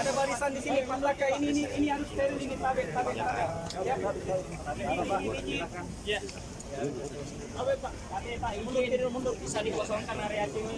Ada barisan di sini, belakang ini harus steril ini tabek. Ya. Ya. Pak, mundur bisa dikosongkan area sini.